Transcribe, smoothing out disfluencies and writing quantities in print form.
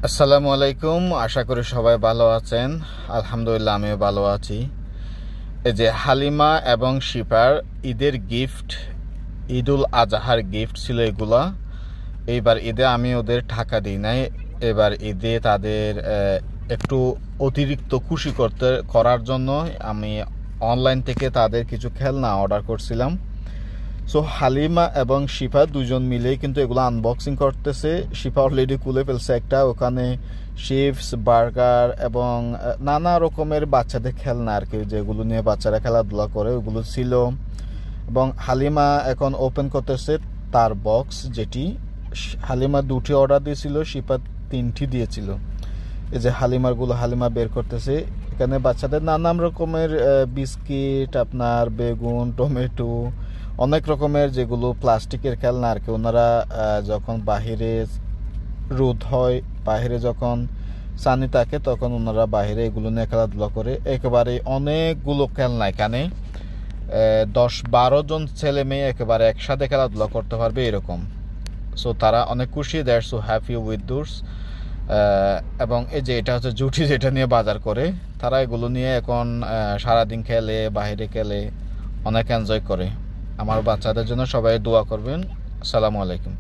আসসালামু আলাইকুম। আশা করি সবাই ভালো আছেন। আলহামদুলিল্লাহ আমিও ভালো আছি। এই যে হালিমা এবং শিপার ঈদের গিফট, ঈদুল আজহার গিফট ছিল এগুলা। এইবার ঈদে আমি ওদের টাকা দিই নাই। এবার ঈদে তাদের একটু অতিরিক্ত খুশি করার জন্য আমি অনলাইন থেকে তাদের কিছু খেলনা অর্ডার করছিলাম। সো হালিমা এবং শিফা দুজন মিলেই কিন্তু এগুলো আনবক্সিং করতেছে। শিফা অলরেডি খুলে ফেলছে একটা, ওখানে চিপস, বার্গার এবং নানা রকমের বাচ্চাদের খেলনা আর কি, যেগুলো নিয়ে বাচ্চারা খেলাধুলা করে ওগুলো ছিল। এবং হালিমা এখন ওপেন করতেছে তার বক্স, যেটি হালিমা 2টি অর্ডার দিয়েছিল, শিফা 3টি দিয়েছিল। এই যে হালিমা বের করতেছে। এখানে বাচ্চাদের নানান রকমের বিস্কিট, আপনার বেগুন, টমেটো, অনেক রকমের যেগুলো প্লাস্টিকের খেলনা আর কি। ওনারা যখন বাহিরে রোদ হয়, বাহিরে যখন সানি থাকে, তখন ওনারা বাহিরে এগুলো নিয়ে খেলাধুলা করে। একেবারে অনেকগুলো খেলনা, এখানে 10-12 জন ছেলে মেয়ে একেবারে একসাথে খেলাধুলা করতে পারবে এরকম। সো তারা অনেক খুশি, দ্যাটস সো হ্যাপি উইথ দোস। এবং এই যে এটা হচ্ছে জুটি, যেটা নিয়ে বাজার করে। তারা এগুলো নিয়ে এখন সারাদিন খেলে, বাইরে খেলে, অনেক এনজয় করে। আমার বাচ্চাদের জন্য সবাই দোয়া করবেন। আসসালামু আলাইকুম।